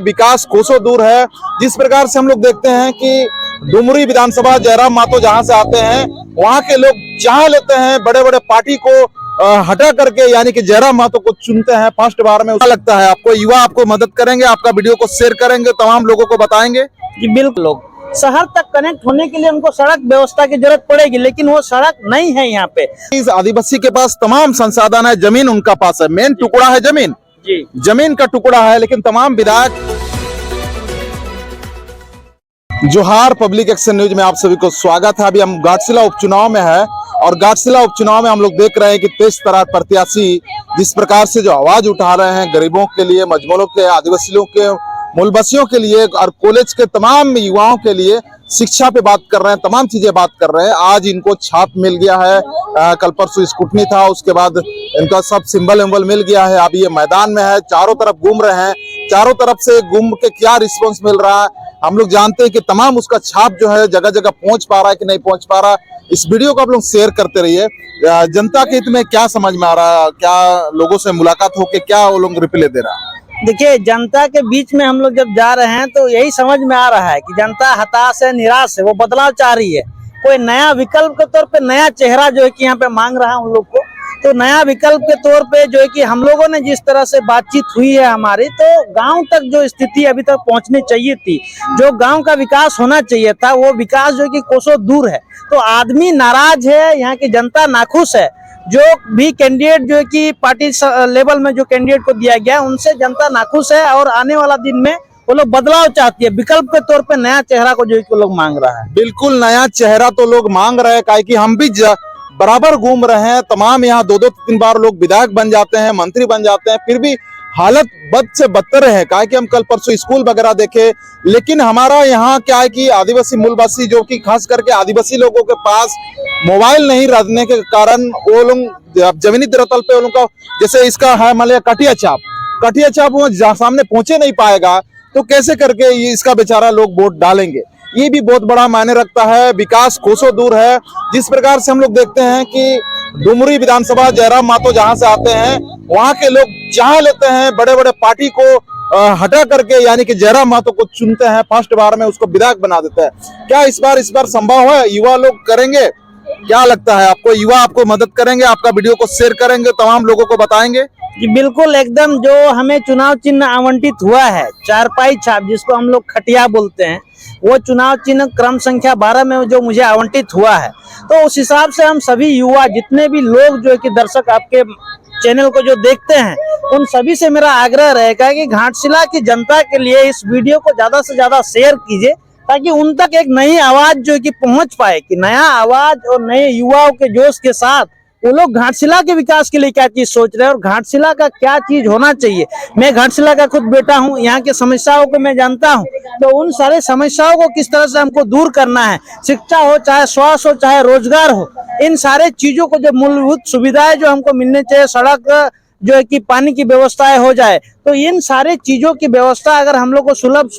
विकास कोसों दूर है। जिस प्रकार से हम लोग देखते हैं कि डुमरी विधानसभा जयराम मातो जहां से आते हैं वहां के लोग चाह लेते हैं बड़े बड़े पार्टी को हटा करके, यानी कि जयराम मातो को चुनते हैं फर्स्ट बार में। क्या लगता है आपको? युवा आपको मदद करेंगे, आपका वीडियो को शेयर करेंगे, तमाम लोगों को बताएंगे? जी बिल्कुल। लोग शहर तक कनेक्ट होने के लिए उनको सड़क व्यवस्था की जरूरत पड़ेगी, लेकिन वो सड़क नहीं है यहाँ पे। इस आदिवासी के पास तमाम संसाधन है, जमीन उनका पास है, मेन टुकड़ा है जमीन जी, जमीन का टुकड़ा है, लेकिन तमाम विधायक। जोहार पब्लिक एक्शन न्यूज में आप सभी को स्वागत है। अभी हम घाटशिला उपचुनाव में है और घाटशिला उपचुनाव में हम लोग देख रहे हैं कि तेज तरार प्रत्याशी जिस प्रकार से जो आवाज उठा रहे हैं गरीबों के लिए, मजमूलों के, आदिवासियों के, मूलवासियों के लिए और कॉलेज के तमाम युवाओं के लिए शिक्षा पे बात कर रहे हैं, तमाम चीजें बात कर रहे हैं। आज इनको छाप मिल गया है, कल परसों स्कूटनी था, उसके बाद इनका सब सिंबल विंबल मिल गया है। अभी ये मैदान में है, चारों तरफ घूम रहे हैं, चारों तरफ से घूम के क्या रिस्पॉन्स मिल रहा है हम लोग जानते हैं कि तमाम उसका छाप जो है जगह जगह पहुंच पा रहा है कि नहीं पहुंच पा रहा। इस वीडियो को आप लोग शेयर करते रहिए। जनता के हित में क्या समझ में आ रहा है, क्या लोगों से मुलाकात होके क्या वो लोग रिप्लाई दे रहा है? देखिए, जनता के बीच में हम लोग जब जा रहे हैं तो यही समझ में आ रहा है कि जनता हताश है, निराश है, वो बदलाव चाह रही है। कोई नया विकल्प के तौर पे नया चेहरा जो है कि यहाँ पे मांग रहा है उन लोग को। तो नया विकल्प के तौर पे जो है कि हम लोगों ने जिस तरह से बातचीत हुई है हमारी, तो गांव तक जो स्थिति अभी तक पहुंचनी चाहिए थी, जो गांव का विकास होना चाहिए था, वो विकास जो है कि कोसों दूर है। तो आदमी नाराज है, यहाँ की जनता नाखुश है। जो भी कैंडिडेट जो है कि पार्टी लेवल में जो कैंडिडेट को दिया गया उनसे जनता नाखुश है और आने वाला दिन में वो लोग बदलाव चाहती है। विकल्प के तौर पे नया चेहरा को जो है कि लोग मांग रहा है। बिल्कुल नया चेहरा तो लोग मांग रहे हैं, काहे कि हम भी बराबर घूम रहे हैं। तमाम यहाँ दो तीन बार लोग विधायक बन जाते हैं, मंत्री बन जाते हैं, फिर भी हालत बद से बदतर है। काहे कि हम कल परसों स्कूल वगैरह देखे, लेकिन हमारा यहाँ क्या है कि आदिवासी मूलवासी जो कि खास करके आदिवासी लोगों के पास मोबाइल नहीं रहने के कारण वो लोग जमीनी धरातल पे उनका, जैसे इसका है मान लिया कटिया छाप वो सामने पहुंचे नहीं पाएगा, तो कैसे करके ये इसका बेचारा लोग वोट डालेंगे? ये भी बहुत बड़ा मायने रखता है। विकास कोसों दूर है। जिस प्रकार से हम लोग देखते हैं कि डुमरी विधानसभा जयराम मातो जहां से आते हैं वहां के लोग चाह लेते हैं बड़े बड़े पार्टी को हटा करके, यानी कि जयराम मातो को चुनते हैं फर्स्ट बार में, उसको विधायक बना देते हैं। क्या इस बार संभव है? युवा लोग करेंगे? क्या लगता है आपको? युवा आपको मदद करेंगे, आपका वीडियो को शेयर करेंगे, तमाम लोगों को बताएंगे? जी बिल्कुल, एकदम। जो हमें चुनाव चिन्ह आवंटित हुआ है, चारपाई छाप जिसको हम लोग खटिया बोलते हैं, वो चुनाव चिन्ह क्रम संख्या 12 में जो मुझे आवंटित हुआ है, तो उस हिसाब से हम सभी युवा, जितने भी लोग जो है कि दर्शक आपके चैनल को जो देखते हैं, उन सभी से मेरा आग्रह रहेगा कि घाटशिला की जनता के लिए इस वीडियो को ज्यादा से ज्यादा शेयर कीजिए, ताकि उन तक एक नई आवाज जो कि पहुंच पाए, कि नया आवाज और नए युवाओं के जोश के साथ वो लोग घाटशिला के विकास के लिए क्या चीज सोच रहे हैं और घाटशिला का क्या चीज होना चाहिए। मैं घाटशिला का खुद बेटा हूं, यहाँ के समस्याओं को मैं जानता हूं, तो उन सारे समस्याओं को किस तरह से हमको दूर करना है, शिक्षा हो, चाहे स्वास्थ्य हो, चाहे रोजगार हो, इन सारे चीजों को जो मूलभूत सुविधाएं जो हमको मिलने चाहिए, सड़क जो है कि पानी की व्यवस्थाएं हो जाए, तो इन सारे चीजों की व्यवस्था अगर हम लोग को सुलभ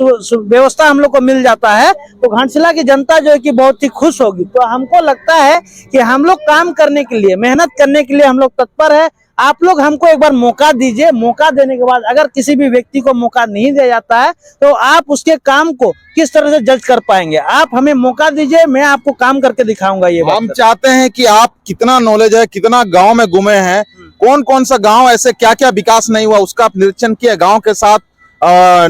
व्यवस्था हम लोग को मिल जाता है तो घाटशिला की जनता जो है कि बहुत ही खुश होगी। तो हमको लगता है कि हम लोग काम करने के लिए, मेहनत करने के लिए हम लोग तत्पर है। आप लोग हमको एक बार मौका दीजिए। मौका देने के बाद अगर किसी भी व्यक्ति को मौका नहीं दिया जाता है तो आप उसके काम को किस तरह से जज कर पाएंगे? आप हमें मौका दीजिए, मैं आपको काम करके दिखाऊंगा। ये हम चाहते हैं कि आप कितना नॉलेज है, कितना गांव में घूमे हैं, कौन कौन सा गांव ऐसे क्या क्या विकास नहीं हुआ उसका आप निरीक्षण किया गांव के साथ,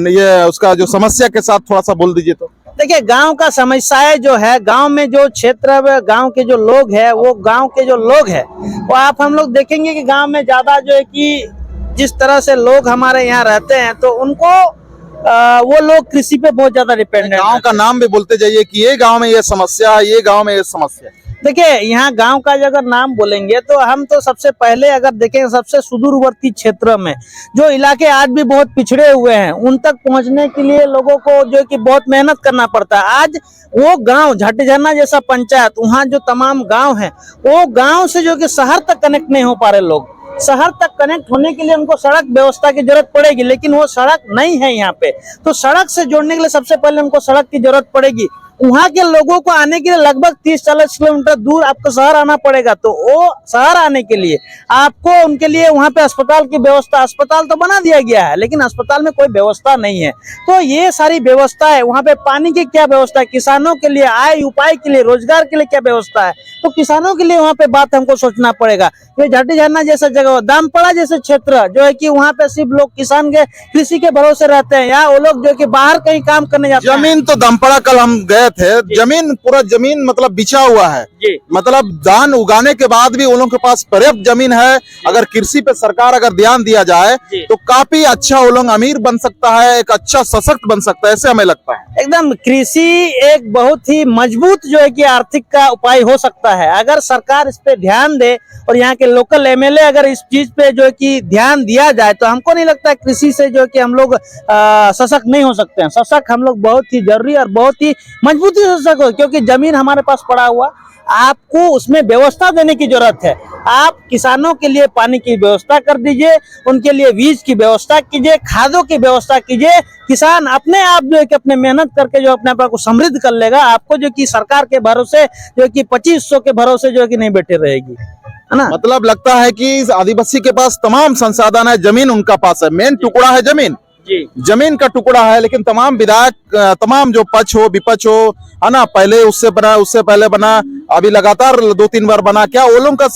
ये उसका जो समस्या के साथ थोड़ा सा बोल दीजिए। तो देखिए, गांव का समस्याएं जो है, गांव में जो क्षेत्र, गांव के जो लोग हैं, वो गांव के जो लोग हैं वो आप हम लोग देखेंगे कि गांव में ज्यादा जो है कि जिस तरह से लोग हमारे यहाँ रहते हैं, तो उनको वो लोग कृषि पे बहुत ज्यादा डिपेंडेंट। गांव का नाम भी बोलते जाइए कि ये गांव में ये समस्या है, ये गांव में ये समस्या। देखिए, यहाँ गांव का अगर नाम बोलेंगे तो हम तो सबसे पहले अगर देखें, सबसे सुदूरवर्ती क्षेत्र में जो इलाके आज भी बहुत पिछड़े हुए हैं, उन तक पहुंचने के लिए लोगों को जो कि बहुत मेहनत करना पड़ता है। आज वो गांव झट्टझरना जैसा पंचायत, वहाँ जो तमाम गांव है, वो गांव से जो कि शहर तक कनेक्ट नहीं हो पा रहे लोग। शहर तक कनेक्ट होने के लिए उनको सड़क व्यवस्था की जरूरत पड़ेगी, लेकिन वो सड़क नहीं है यहाँ पे। तो सड़क से जोड़ने के लिए सबसे पहले उनको सड़क की जरूरत पड़ेगी। वहाँ के लोगों को आने के लिए लगभग 30-40 किलोमीटर दूर आपको शहर आना पड़ेगा। तो वो शहर आने के लिए आपको उनके लिए वहाँ पे अस्पताल की व्यवस्था, अस्पताल तो बना दिया गया है लेकिन अस्पताल में कोई व्यवस्था नहीं है। तो ये सारी व्यवस्था है। वहाँ पे पानी की क्या व्यवस्था है, किसानों के लिए आय उपाय के लिए, रोजगार के लिए क्या व्यवस्था है, तो किसानों के लिए वहाँ पे बात हमको सोचना पड़ेगा। ये झाटी झरना जैसा जगह, दामपड़ा जैसे क्षेत्र जो है कि वहाँ पे सिर्फ लोग किसान के कृषि के भरोसे रहते हैं, या वो लोग जो कि बाहर कहीं काम करने जाते हैं। जमीन तो दमपड़ा कल हम गए थे, जमीन पूरा जमीन मतलब बिछा हुआ है, जी। मतलब धान उगाने के बाद भी उन लोगों के पास पर्याप्त जमीन है। अगर कृषि पे सरकार अगर ध्यान दिया जाए जी। तो काफी अच्छा वो लोग अमीर बन सकता है, एक अच्छा सशक्त बन सकता है, ऐसे हमें लगता है। एकदम कृषि एक बहुत ही मजबूत जो है कि आर्थिक का उपाय हो सकता है अगर सरकार इस पे ध्यान दे और यहाँ के लोकल एमएलए अगर इस चीज पे जो है कि ध्यान दिया जाए तो हमको नहीं लगता कृषि से जो है कि हम लोग सशक्त नहीं हो सकते हैं। सशक्त हम लोग बहुत ही जरूरी और बहुत ही मजबूती से सशक्त हो, क्योंकि जमीन हमारे पास पड़ा हुआ, आपको उसमें व्यवस्था देने की जरूरत है। आप किसानों के लिए पानी की व्यवस्था कर दीजिए, उनके लिए बीज की व्यवस्था कीजिए, खादों की व्यवस्था कीजिए। किसान अपने आप जो है कि अपने मेहनत करके जो अपने आप को समृद्ध कर लेगा। आपको जो कि सरकार के भरोसे जो कि 2500 के भरोसे जो है कि नहीं बैठे रहेगी, है ना। मतलब लगता है कि इस आदिवासी के पास तमाम संसाधन है, जमीन उनका पास है, मेन टुकड़ा है जमीन, जी। जमीन का टुकड़ा है। लेकिन तमाम विधायक, तमाम जो पक्ष हो विपक्ष हो, है ना, पहले उससे बना, उससे पहले बना, अभी लगातार 2-3 बार बना, क्या वो लोग का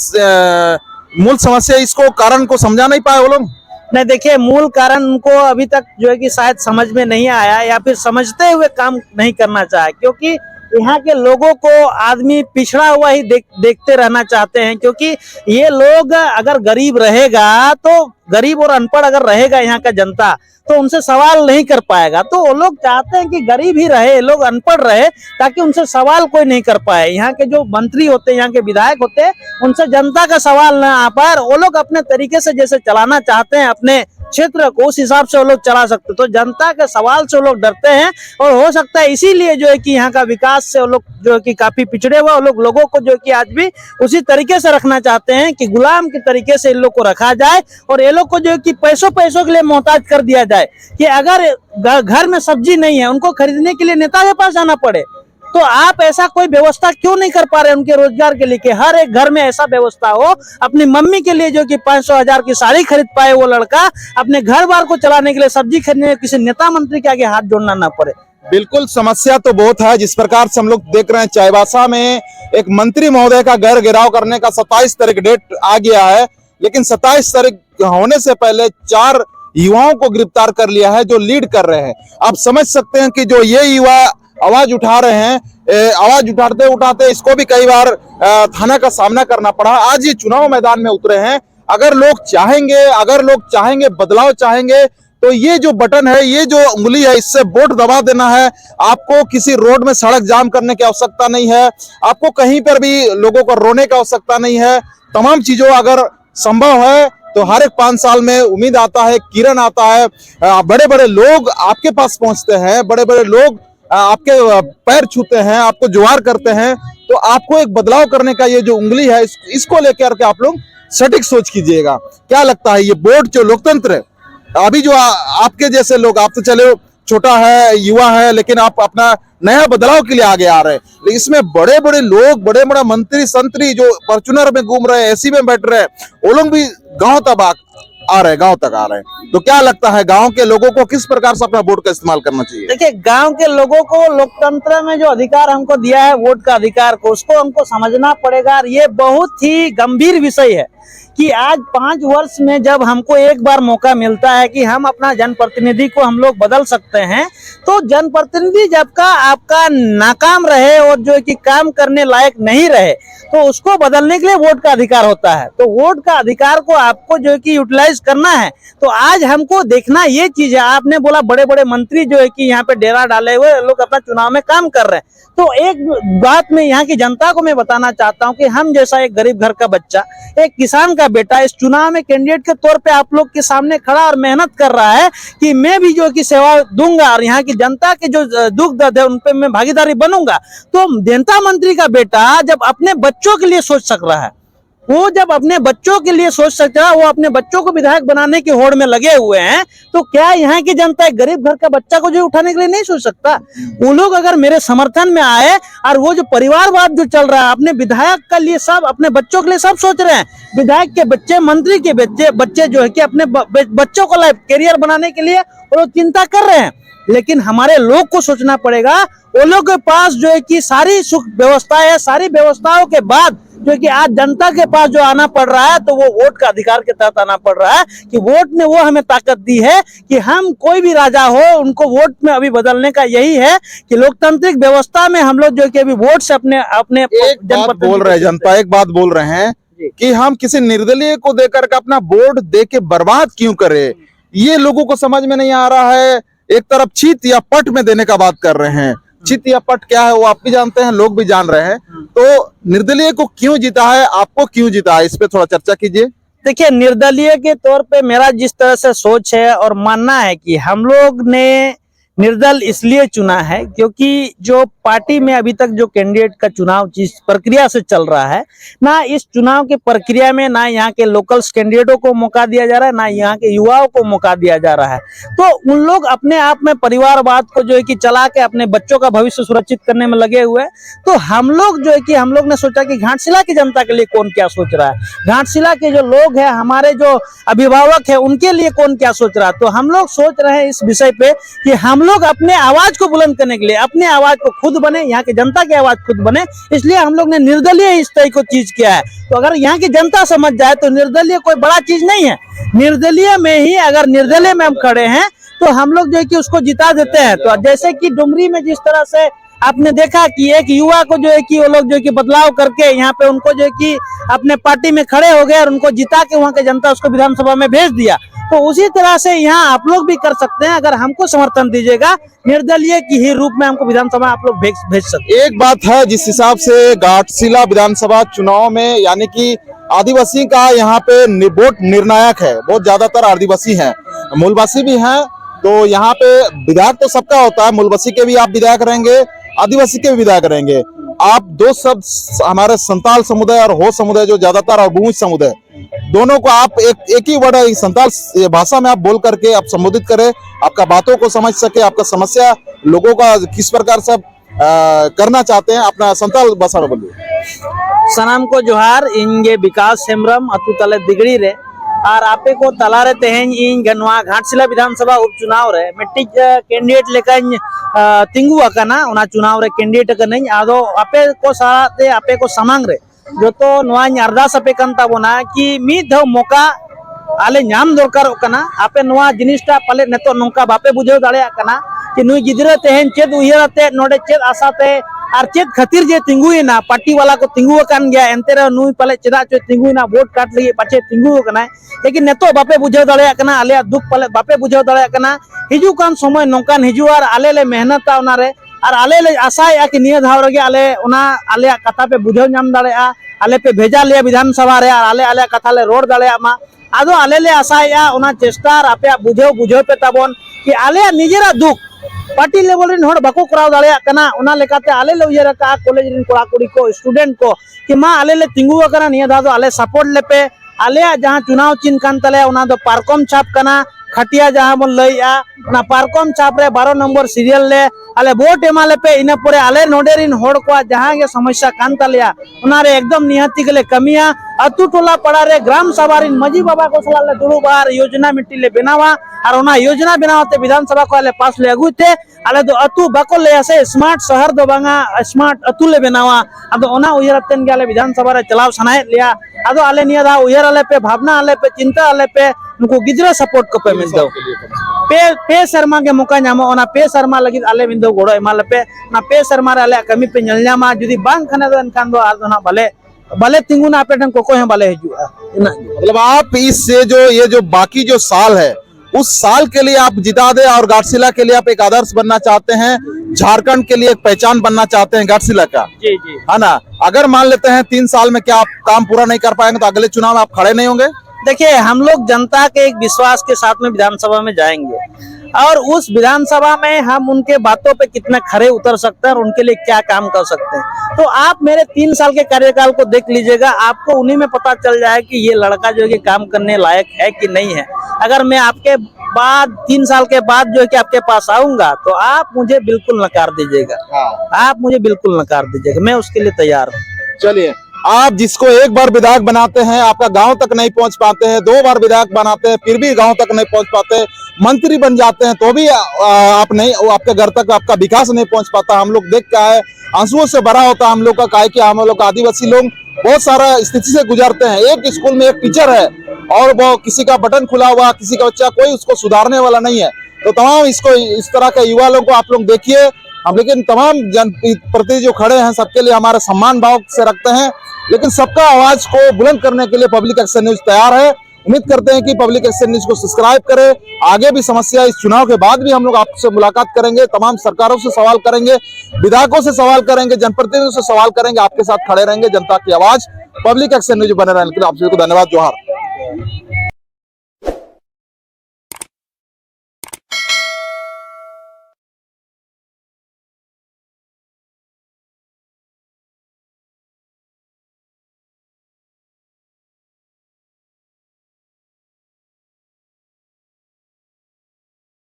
मूल समस्या, इसको कारण को समझा नहीं पाए वो लोग? नहीं, देखिए मूल कारण उनको अभी तक जो है कि शायद समझ में नहीं आया, या फिर समझते हुए काम नहीं करना चाहे, क्योंकि यहाँ के लोगों को आदमी पिछड़ा हुआ ही देखते रहना चाहते हैं। क्योंकि ये लोग अगर गरीब रहेगा, तो गरीब और अनपढ़ अगर रहेगा यहाँ का जनता, तो उनसे सवाल नहीं कर पाएगा। तो वो लोग चाहते हैं कि गरीब ही रहे, लोग अनपढ़ रहे, ताकि उनसे सवाल कोई नहीं कर पाए। यहाँ के जो मंत्री होते हैं, यहाँ के विधायक होते हैं, उनसे जनता का सवाल ना आ पाए। वो लोग अपने तरीके से जैसे चलाना चाहते हैं अपने क्षेत्र को, उस हिसाब से वो लोग चला सकते। तो जनता के सवाल से वो लोग डरते हैं, और हो सकता है इसीलिए जो है कि यहाँ का विकास से वो लोग जो है कि काफी पिछड़े हुए, वो लोग लोगों को जो है कि आज भी उसी तरीके से रखना चाहते हैं कि गुलाम के तरीके से इन लोग को रखा जाए, और ये लोग को जो है कि पैसों के लिए मोहताज कर दिया जाए। कि अगर घर में सब्जी नहीं है, उनको खरीदने के लिए नेता के पास जाना पड़े। तो आप ऐसा कोई व्यवस्था क्यों नहीं कर पा रहे उनके रोजगार के लिए, कि हर एक घर में ऐसा व्यवस्था हो, अपनी मम्मी के लिए जो कि 500-1000 की साड़ी खरीद पाए वो लड़का, अपने घर बार को चलाने के लिए सब्जी खरीदने में किसी नेता मंत्री के आगे हाथ जोड़ना ना पड़े। बिल्कुल, समस्या तो बहुत है। जिस प्रकार से हम लोग देख रहे हैं, चाईबासा में एक मंत्री महोदय का घर घेराव करने का 27 तारीख डेट आ गया है, लेकिन 27 तारीख होने से पहले 4 युवाओं को गिरफ्तार कर लिया है जो लीड कर रहे हैं। आप समझ सकते हैं कि जो ये युवा आवाज उठा रहे हैं, आवाज उठाते उठाते इसको भी कई बार थाना का सामना करना पड़ा। आज ये चुनाव मैदान में उतरे हैं। अगर लोग चाहेंगे बदलाव चाहेंगे, तो ये जो बटन है, ये जो उंगली है, इससे वोट दबा देना है। आपको किसी रोड में सड़क जाम करने की आवश्यकता नहीं है, आपको कहीं पर भी लोगों को रोने की आवश्यकता नहीं है। तमाम चीजों अगर संभव है तो हर एक 5 साल में उम्मीद आता है, किरण आता है, बड़े बड़े लोग आपके पास पहुंचते हैं, बड़े बड़े लोग आपके पैर छूते हैं, आपको जुआर करते हैं। तो आपको एक बदलाव करने का ये जो उंगली है, इसको लेकर के आप लोग सटीक सोच कीजिएगा। क्या लगता है, ये वोट जो लोकतंत्र है, अभी जो आपके जैसे लोग, आप तो चले छोटा है, युवा है, लेकिन आप अपना नया बदलाव के लिए आगे आ रहे हैं, लेकिन इसमें बड़े बड़े लोग, बड़े बड़े मंत्री संतरी जो फॉर्च्यूनर में घूम रहे हैं, एसी में बैठ रहे हैं, वो लोग भी गांव तक आ रहे हैं। तो क्या लगता है, गांव के लोगों को किस प्रकार से अपना वोट का इस्तेमाल करना चाहिए? देखिए, गांव के लोगों को लोकतंत्र में जो अधिकार हमको दिया है, वोट का अधिकार को, उसको हमको समझना पड़ेगा। ये बहुत ही गंभीर विषय है कि आज 5 वर्ष में जब हमको एक बार मौका मिलता है कि हम अपना जनप्रतिनिधि को हम लोग बदल सकते हैं, तो जनप्रतिनिधि जब का आपका नाकाम रहे और जो कि काम करने लायक नहीं रहे, तो उसको बदलने के लिए वोट का अधिकार होता है। तो वोट का अधिकार को आपको जो कि यूटिलाइज करना है। तो आज हमको देखना ये चीज है, आपने बोला बड़े बड़े मंत्री जो है कि यहाँ पे डेरा डाले हुए लोग अपना चुनाव में काम कर रहे हैं। तो एक बात मैं यहाँ की जनता को मैं बताना चाहता हूँ कि हम जैसा एक गरीब घर का बच्चा, एक किसान का बेटा इस चुनाव में कैंडिडेट के तौर पे आप लोग के सामने खड़ा और मेहनत कर रहा है कि मैं भी जो कि सेवा दूंगा और यहाँ की जनता के जो दुख दर्द है उन पे मैं भागीदारी बनूंगा। तो जनता मंत्री का बेटा जब अपने बच्चों के लिए सोच सक रहा है, वो जब अपने बच्चों के लिए सोच सकता है, वो अपने बच्चों को विधायक बनाने की होड़ में लगे हुए हैं, तो क्या यहाँ की जनता एक गरीब घर का बच्चा को जो उठाने के लिए नहीं सोच सकता? वो लोग अगर मेरे समर्थन में आए और वो जो परिवारवाद जो चल रहा है, अपने विधायक के लिए सब, अपने बच्चों के लिए सब सोच रहे हैं, विधायक के बच्चे, मंत्री के बच्चे जो है कि अपने बच्चों को लाइफ कैरियर बनाने के लिए वो लोग चिंता कर रहे हैं। लेकिन हमारे लोग को सोचना पड़ेगा, वो लोग के पास जो है कि सारी सुख व्यवस्थाएं है, सारी व्यवस्थाओं के बाद जो है कि आज जनता के पास जो आना पड़ रहा है, तो वो वोट का अधिकार के तहत आना पड़ रहा है कि वोट ने वो हमें ताकत दी है कि हम कोई भी राजा हो उनको वोट में अभी बदलने का यही है कि लोकतांत्रिक व्यवस्था में हम लोग जो है कि अभी वोट से अपने एक बात बोल रहे हैं जनता, एक बात बोल रहे हैं कि हम किसी निर्दलीय को देकर के अपना वोट दे के बर्बाद क्यों करें, ये लोगों को समझ में नहीं आ रहा है। एक तरफ चित या पट में देने का बात कर रहे हैं, चित या पट क्या है वो आप भी जानते हैं, लोग भी जान रहे हैं। तो निर्दलीय को क्यों जीता है, आपको क्यों जीता है, इस पे थोड़ा चर्चा कीजिए। देखिए, निर्दलीय के तौर पे मेरा जिस तरह से सोच है और मानना है कि हम लोग ने निर्दल इसलिए चुना है क्योंकि जो पार्टी में अभी तक जो कैंडिडेट का चुनाव जिस प्रक्रिया से चल रहा है, ना इस चुनाव की प्रक्रिया में ना यहाँ के लोकल कैंडिडेटों को मौका दिया जा रहा है, ना यहाँ के युवाओं को मौका दिया जा रहा है। तो उन लोग अपने आप में परिवारवाद को जो है कि चला के अपने बच्चों का भविष्य सुरक्षित करने में लगे हुए। तो हम लोग जो है कि हम लोग ने सोचा कि घाटशिला की जनता के लिए कौन क्या सोच रहा है, घाटशिला के जो लोग हैं, हमारे जो अभिभावक है, उनके लिए कौन क्या सोच रहा है। तो हम लोग सोच रहे हैं इस विषय पे कि हम लोग अपने आवाज को बुलंद करने के लिए, अपने आवाज को खुद बने, यहाँ की जनता की आवाज खुद बने, इसलिए हम लोग ने निर्दलीय इस तरह को चीज किया है। तो अगर यहाँ की जनता समझ जाए तो निर्दलीय कोई बड़ा चीज नहीं है। निर्दलीय में ही अगर निर्दलीय में हम खड़े हैं तो हम लोग जो है कि उसको जिता देते हैं। तो जैसे कि डुमरी में जिस तरह से आपने देखा कि एक युवा को जो है कि वो लोग जो है कि बदलाव करके यहाँ पे उनको जो है कि अपने पार्टी में खड़े हो गए और उनको जिता के वहाँ के जनता उसको विधानसभा में भेज दिया। तो उसी तरह से यहाँ आप लोग भी कर सकते हैं, अगर हमको समर्थन दीजिएगा, निर्दलीय की ही रूप में हमको विधानसभा आप लोग भेज सकते हैं। एक बात है, जिस हिसाब से घाटशिला विधानसभा चुनाव में यानी कि आदिवासी का यहाँ पे वोट निर्णायक है, बहुत ज्यादातर आदिवासी हैं, मूलवासी भी हैं। तो यहाँ पे विधायक तो सबका होता है, मूलवासी के भी आप विधायक रहेंगे, आदिवासी के भी विधायक रहेंगे। आप दो शब्द हमारे संताल समुदाय और हो समुदाय जो ज्यादातर और भूमि समुदाय, दोनों को आप एक ही वर्ड संताल भाषा में आप बोल करके आप संबोधित करें, आपका बातों को समझ सके, आपका समस्या लोगों का किस प्रकार से करना चाहते हैं, अपना संताल भाषा में बोलिए। सनाम को जोहार, इंगे विकास हेम्ब्रम अतु तले दिगड़ी रे और आपे को तलारे तेहें इन गनवा घाटशिला विधानसभा उपचुनाव रे मिट्टी कैंडिडेट लेकर तिंगु अकना उना चुनाव रे कैंडिडेट का नहीं आदो आपे को साथे आपे को समांग रे जो तो नवा अरदास आपे कांता बोना कि मीद धो मौका आले नाम दरकार कना आपे नवा जिनिसटा पाले नेतो नोंका बापे बुझाव दाड़ेया कना कि नुई गिदरा तेहें चेद उयरते नोडे चेद आसाते और चेद खातिर जे तिंगुना पार्टी वाला को तिंगु कान गया एंते रे नुई पाले चेदा चो तिंगुना वोट काट लगी पाछे तिंगु कना। लेकिन नेतो बापे बुझाव दाड़ेया कना, आले दुख पाले बापे बुझाव दाड़ेया कना। हिजु कान समय नोंकान हिजु और आले ले मेहनता उना रे और आले ले आशाया कि निया धाव रगे आले उना आले कथा पे बुझाव नाम दाड़ेया, आले पे भेजा लिया विधानसभा रे आले आले कथा ले रोड दाड़ेया मा आदो आले ले आशाया उना चेष्टा आपे बुझाव पे ताबोन कि आले निजेरा दुख पार्टी लेवल रिन होड़ बाको कराव दाड़ेया कना। उना लेकाते आले ले उयरा का कॉलेज रिन कोड़ा कुड़ी को स्टूडेंट को कि मा आले ले तिंगु कना निया दादो आले सपोर्ट लेपे। आले जहां चुनाव चिन्ह कान तले उना दो पारकम छाप कना खटिया जहां बन लइया उना पारकम छाप रे 12 नंबर सीरियल ले आले वोट एमाले पे इना परे आले नोडे रिन होड़ को जहां के समस्या कान तलेया उना रे एकदम निहाती के ले कमिया अतु टोला पड़ा रे ग्राम सभा रिन मजी बाबा को सलाह ले दुरु बार योजना मिट्टी ले बनावा और उना योजना बनावते विधानसभा को आले पास ले अगु थे आले दो अतु बाको ले आसे स्मार्ट शहर दो बांगा स्मार्ट अतु ले बनावा अदो ओना उयरतन गेले विधानसभा रे चलाव सनाय लिया अदो आले निया दा उयर आले पे भावना आले पे चिंता आले पे नुको गिदरा सपोर्ट को पे मिल दो पे शर्मा के मौका नामो ओना पे शर्मा लगी आले मिंदो गोड़ो एमाले पे ना पे शर्मा रे आले कमी पे नल नामा जुदी बांग खने दो एनखान दो आर दो ना भले तिंगुना पे ठन कोको है भले हिजुआ। मतलब आप इससे जो ये जो बाकी जो साल है उस साल के लिए आप जिता दे और घाटशिला के लिए आप एक आदर्श बनना चाहते हैं, झारखंड के लिए एक पहचान बनना चाहते हैं घाटशिला का, जी जी है ना। अगर मान लेते हैं 3 साल में क्या आप काम पूरा नहीं कर पाएंगे तो अगले चुनाव में आप खड़े नहीं होंगे? देखिए, हम लोग जनता के एक विश्वास के साथ में विधानसभा में जाएंगे और उस विधानसभा में हम उनके बातों पे कितना खरे उतर सकते हैं और उनके लिए क्या काम कर सकते हैं। तो आप मेरे 3 साल के कार्यकाल को देख लीजिएगा, आपको उन्हीं में पता चल जाए कि ये लड़का जो है कि काम करने लायक है कि नहीं है। अगर मैं आपके बाद 3 साल के बाद जो है कि आपके पास आऊंगा तो आप मुझे बिल्कुल नकार दीजिएगा। आप मुझे बिल्कुल नकार दीजिएगा, मैं उसके लिए तैयार हूँ। चलिए, आप जिसको एक बार विधायक बनाते हैं आपका गांव तक नहीं पहुंच पाते हैं, 2 बार विधायक बनाते हैं फिर भी गांव तक नहीं पहुंच पाते, मंत्री बन जाते हैं तो भी आप नहीं, आपके घर तक आपका विकास नहीं पहुंच पाता। हम लोग देख के आए, आंसुओं से भरा होता हम लोग का, काहे कि हम लोग आदिवासी लोग बहुत सारा स्थिति से गुजरते हैं। एक स्कूल में एक टीचर है और वो किसी का बटन खुला हुआ, किसी का बच्चा, कोई उसको सुधारने वाला नहीं है। तो तमाम इसको इस तरह के युवा लोगों को आप लोग देखिए, हम लेकिन तमाम जन प्रति जो खड़े हैं सबके लिए हमारे सम्मान भाव से रखते हैं, लेकिन सबका आवाज को बुलंद करने के लिए पब्लिक एक्शन न्यूज तैयार है। उम्मीद करते हैं कि पब्लिक एक्शन न्यूज को सब्सक्राइब करें। आगे भी समस्या, इस चुनाव के बाद भी हम लोग आपसे मुलाकात करेंगे, तमाम सरकारों से सवाल करेंगे, विधायकों से सवाल करेंगे, जनप्रतिनिधियों से सवाल करेंगे, आपके साथ खड़े रहेंगे। जनता की आवाज पब्लिक एक्शन न्यूज बने रहने के लिए आप सभी को धन्यवाद। जोहार।